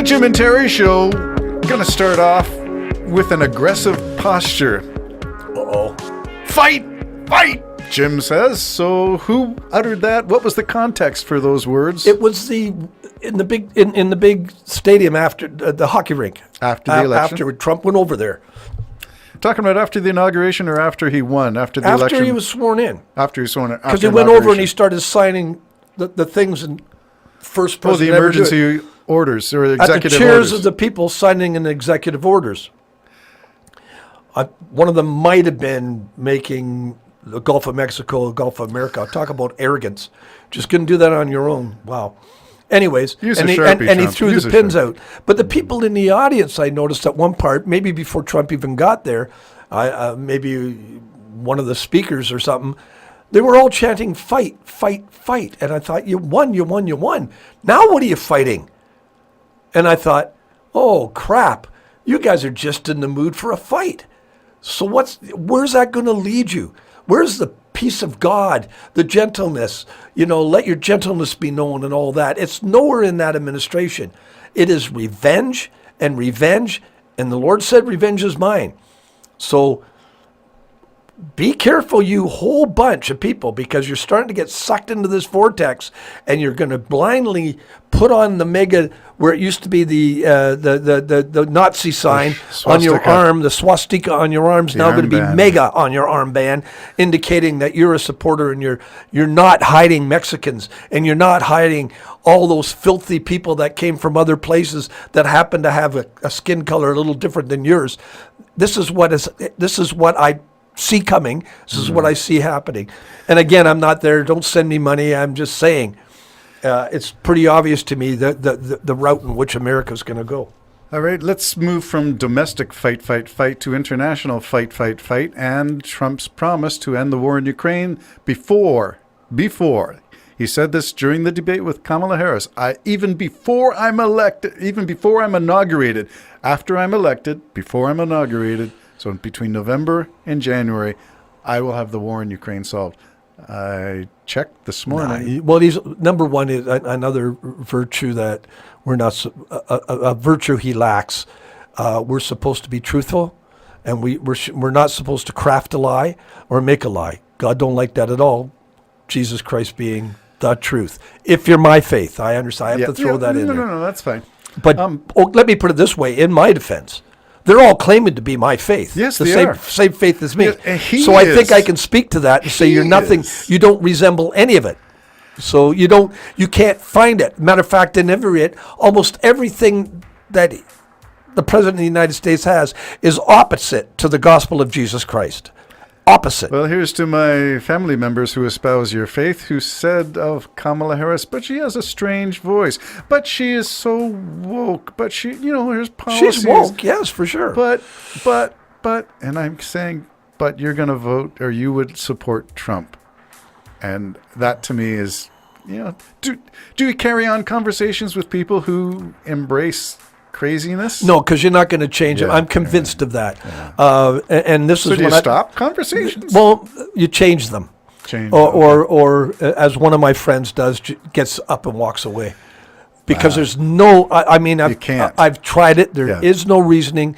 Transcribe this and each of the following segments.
Jim and Terry Show. Gonna start off with an aggressive posture. Uh-oh. Fight! Fight! Jim says. So who uttered that? What was the context for those words? It was in the big stadium after the hockey rink. After the election? After Trump went over there. Talking about after the inauguration or after he won? After the election? After he was sworn in. After he was sworn in. Because he went over and he started signing the things in first president. the emergency orders or executive orders. At the chairs orders. of the people signing in executive orders. One of them might have been making the Gulf of Mexico, the Gulf of America. Talk about arrogance. Just couldn't do that on your own. Wow. Anyways, and he threw the pins out. But the people in the audience, I noticed at one part, maybe before Trump even got there, maybe one of the speakers or something, they were all chanting, fight, fight, fight. And I thought, you won, you won, you won. Now what are you fighting? And I thought, oh, crap. You guys are just in the mood for a fight. So where's that going to lead you? Where's the peace of God, the gentleness, let your gentleness be known and all that? It's nowhere in that administration. It is revenge and revenge. And the Lord said, revenge is mine. So be careful, you whole bunch of people, because you're starting to get sucked into this vortex, and you're going to blindly put on the mega, where it used to be the Nazi sign on your arm, the swastika on your arm's now going to be mega on your armband, indicating that you're a supporter and you're not hiding Mexicans, and you're not hiding all those filthy people that came from other places that happen to have a skin color a little different than yours. This is what I see coming. This is what I see happening. And again, I'm not there. Don't send me money. I'm just saying it's pretty obvious to me that the route in which America is going to go. All right, let's move from domestic fight, fight, fight to international fight, fight, fight, and Trump's promise to end the war in Ukraine before. He said this during the debate with Kamala Harris. Even before I'm inaugurated, after I'm elected, before I'm inaugurated, so between November and January, I will have the war in Ukraine solved. I checked this morning. Well, number one is another virtue that we're not a virtue he lacks. We're supposed to be truthful, and we're not supposed to craft a lie or make a lie. God don't like that at all. Jesus Christ being the truth. If you're my faith, I understand. I have to throw that in there. No, that's fine. But let me put it this way: in my defense, they're all claiming to be my faith. Yes, the they are. Same faith as me. Yes, so I think I can speak to that and say you're nothing. You don't resemble any of it. So you can't find it. Matter of fact, almost everything that the President of the United States has is opposite to the gospel of Jesus Christ. Opposite. Well, here's to my family members who espouse your faith, who said of Kamala Harris, but she has a strange voice, but she is so woke, but she, here's policies. She's woke, yes, for sure. But, and I'm saying, but you're going to vote, or you would support Trump. And that to me is, do we carry on conversations with people who embrace craziness? No, because you're not going to change it. I'm convinced of that. Yeah. And this is do you stop conversations? Well, you change them. Or as one of my friends does, gets up and walks away. Because there's no, you can't. I've tried it. There is no reasoning.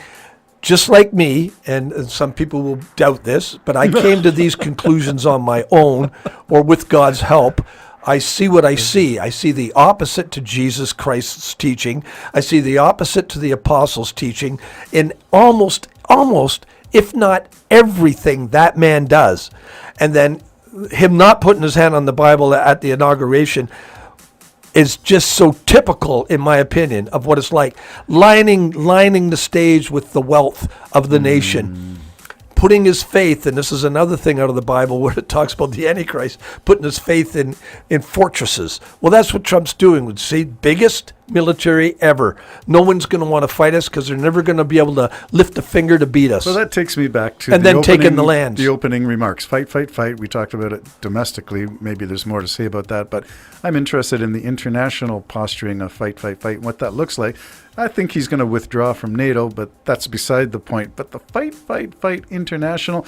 Just like me, and some people will doubt this, but I came to these conclusions on my own or with God's help. I see what I see. I see the opposite to Jesus Christ's teaching. I see the opposite to the apostles' teaching in almost, if not everything that man does. And then him not putting his hand on the Bible at the inauguration is just so typical, in my opinion, of what it's like. Lining the stage with the wealth of the nation. Putting his faith, and this is another thing out of the Bible where it talks about the Antichrist, putting his faith in fortresses. Well, that's what Trump's doing. Would say biggest military ever. No one's going to want to fight us because they're never going to be able to lift a finger to beat us. So that takes me back to taking the land. The opening remarks. Fight, fight, fight. We talked about it domestically. Maybe there's more to say about that, but I'm interested in the international posturing of fight, fight, fight, and what that looks like. I think he's going to withdraw from NATO, but that's beside the point. But the fight, fight, fight international,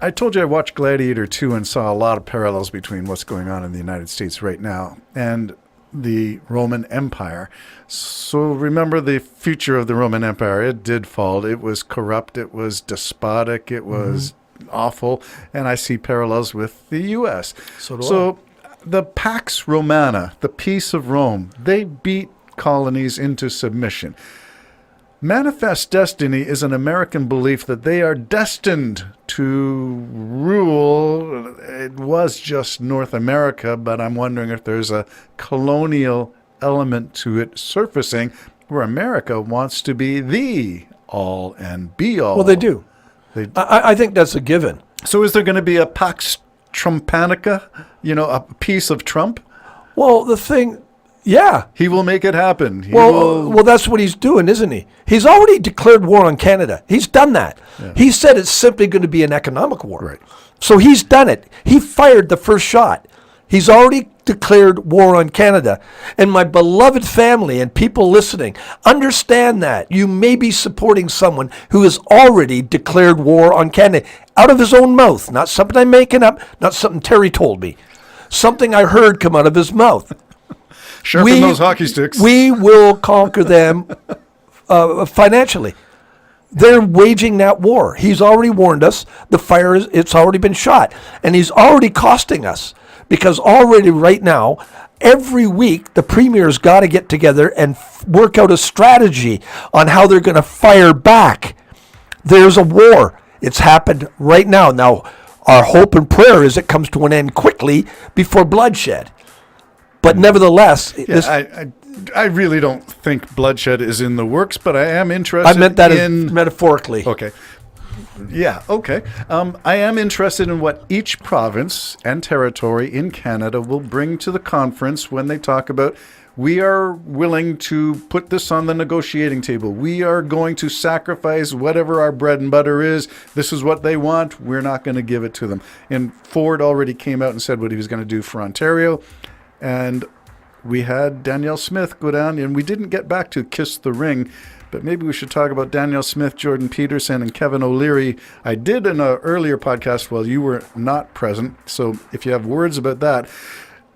I told you I watched Gladiator 2 and saw a lot of parallels between what's going on in the United States right now. And the Roman Empire. So remember the future of the Roman Empire. It did fall. It was corrupt. It was despotic. It was awful. And I see parallels with the U.S. So the Pax Romana, the peace of Rome, they beat colonies into submission. Manifest destiny is an American belief that they are destined to rule. It was just North America, but I'm wondering if there's a colonial element to it surfacing where America wants to be the all and be all. Well, they do. I think that's a given. So is there going to be a Pax Trumpanica, a piece of Trump? Well, yeah. He will make it happen. Well, that's what he's doing, isn't he? He's already declared war on Canada. He's done that. Yeah. He said it's simply going to be an economic war. Right. So he's done it. He fired the first shot. He's already declared war on Canada. And my beloved family and people listening, understand that. You may be supporting someone who has already declared war on Canada out of his own mouth. Not something I'm making up, not something Terry told me. Something I heard come out of his mouth. Sharpen those hockey sticks. We will conquer them financially. They're waging that war. He's already warned us. The fire it's already been shot. And he's already costing us. Because already right now, every week, the premier's got to get together and work out a strategy on how they're going to fire back. There's a war. It's happened right now. Now, our hope and prayer is it comes to an end quickly before bloodshed. But nevertheless, I really don't think bloodshed is in the works, but I am interested. I meant that metaphorically. Okay. Yeah, okay. I am interested in what each province and territory in Canada will bring to the conference when they talk about, we are willing to put this on the negotiating table. We are going to sacrifice whatever our bread and butter is. This is what they want. We're not going to give it to them. And Ford already came out and said what he was going to do for Ontario. And we had Danielle Smith go down, and we didn't get back to Kiss the Ring, but maybe we should talk about Danielle Smith, Jordan Peterson, and Kevin O'Leary. I did in an earlier podcast while you were not present, so if you have words about that,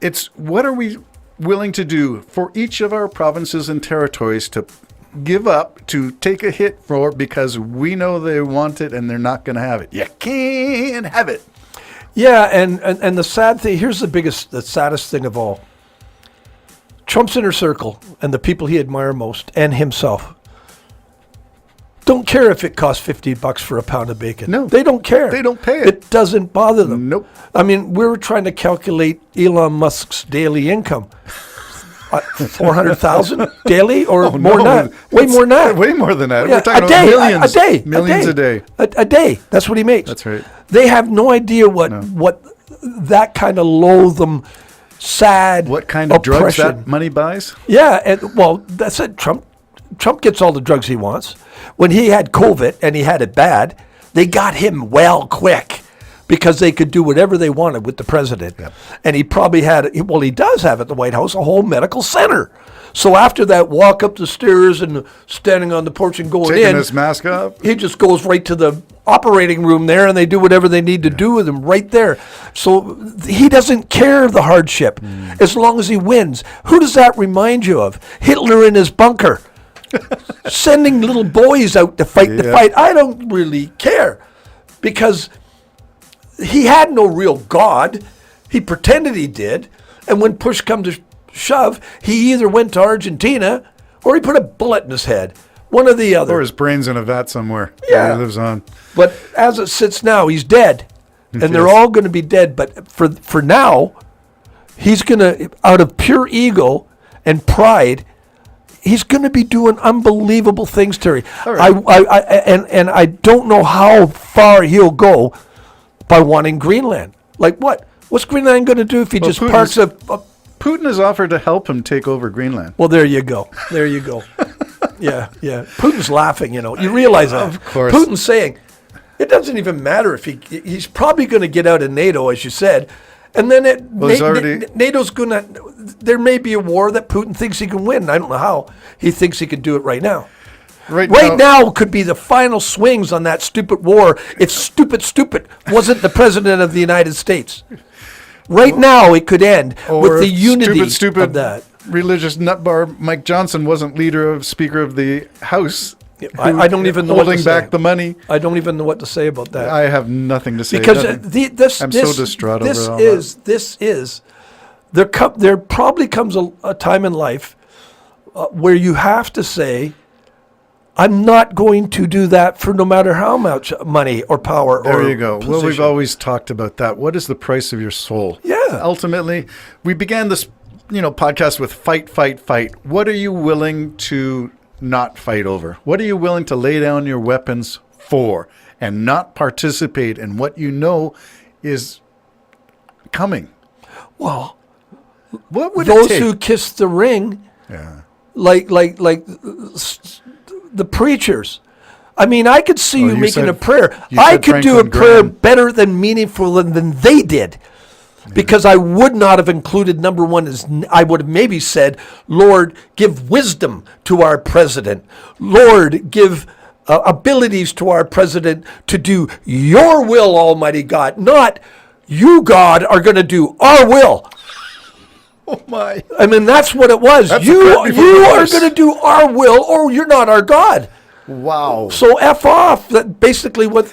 it's what are we willing to do for each of our provinces and territories to give up, to take a hit for, because we know they want it and they're not going to have it. You can't have it. Yeah, and the sad thing, here's the saddest thing of all. Trump's inner circle and the people he admires most and himself don't care if it costs $50 for a pound of bacon. No. They don't care. They don't pay it. It doesn't bother them. Nope. I mean, we're trying to calculate Elon Musk's daily income. 400,000 daily or more than that? Way more than that. Way more than that. Yeah, We're talking a day, about millions. A day. Millions a day. A day. That's what he makes. That's right. They have no idea what that kind of loathsome, sad what kind of drugs oppression. that money buys? Yeah, and well, that's it. Trump gets all the drugs he wants. When he had COVID and he had it bad, they got him well quick because they could do whatever they wanted with the president. Yep. And he probably he does have at the White House a whole medical center. So after that walk up the stairs and standing on the porch and going taking his mask off, he just goes right to the operating room there and they do whatever they need to do with him right there. So he doesn't care the hardship as long as he wins. Who does that remind you of? Hitler in his bunker. Sending little boys out to fight the fight. I don't really care because he had no real God. He pretended he did. And when push comes to shove, he either went to Argentina or he put a bullet in his head. One or the other. Or his brain's in a vat somewhere. Yeah. He lives on. But as it sits now, he's dead. And they're all going to be dead. But for now, he's going to, out of pure ego and pride, he's going to be doing unbelievable things, Terry. Right. I don't know how far he'll go by wanting Greenland. Like what? What's Greenland going to do if he just parks a... Putin has offered to help him take over Greenland. Well, there you go. There you go. Yeah. Putin's laughing, You realize that. Of course. Putin's saying, it doesn't even matter if he's probably going to get out of NATO, as you said. And then NATO's going to... There may be a war that Putin thinks he can win. I don't know how. He thinks he can do it right now. Right now could be the final swings on that stupid war if stupid wasn't the president of the United States. Right now it could end with the unity of that. religious nutbar Mike Johnson wasn't Speaker of the House. I don't even know holding back the money. I don't even know what to say about that. I have nothing to say because I'm so distraught over all that. There probably comes a time in life where you have to say, I'm not going to do that for no matter how much money or power there or you go. position. Well, we've always talked about that. What is the price of your soul? Yeah. Ultimately, we began this, podcast with fight, fight, fight. What are you willing to not fight over? What are you willing to lay down your weapons for and not participate in what you know is coming? Well, what would those it take? who kiss the ring, Yeah. like the preachers. I mean, I could see you making a prayer. I could do a prayer better than meaningful than they did. Because I would not have included number one as I would have maybe said, Lord, give wisdom to our president. Lord, give abilities to our president to do your will, Almighty God. Not you, God, are going to do our will. Oh my. I mean, that's what it was. You are going to do our will or you're not our God. Wow. So F off. That basically what,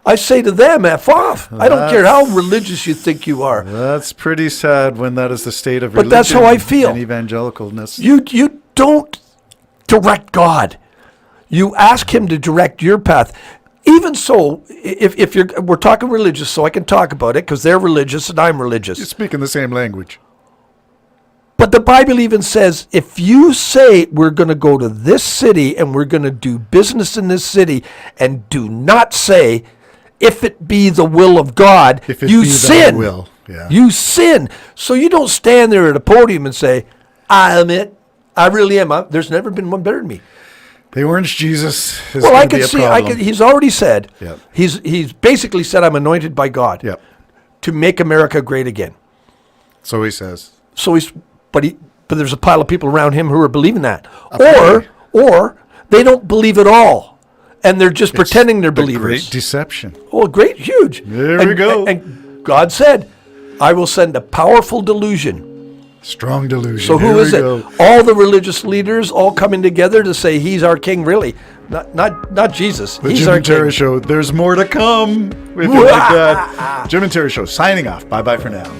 I say to them, F off. I don't care how religious you think you are. That's pretty sad when that is the state of religion. But that's how I feel. And evangelicalness. You don't direct God. You ask him to direct your path. Even so, if we're talking religious, so I can talk about it because they're religious and I'm religious. You're speaking the same language. But the Bible even says, if you say we're going to go to this city and we're going to do business in this city and do not say, if it be the will of God, you sin. Will. Yeah. You sin. So you don't stand there at a podium and say, I am it. I really am. There's never been one better than me. The orange Jesus is well, I can can see. He's already said. Yep. He's basically said, I'm anointed by God. Yep. To make America great again. So he says. But there's a pile of people around him who are believing that, Okay. or they don't believe at all, and they're just pretending they're believers. Great deception. Oh, great, huge. There we go. And God said, "I will send a powerful delusion." Strong delusion. So who is it? All the religious leaders all coming together to say he's our king. Really, not Jesus. The he's Jim our and Terry king. Show. There's more to come. If you like that. Jim and Terry Show signing off. Bye bye for now.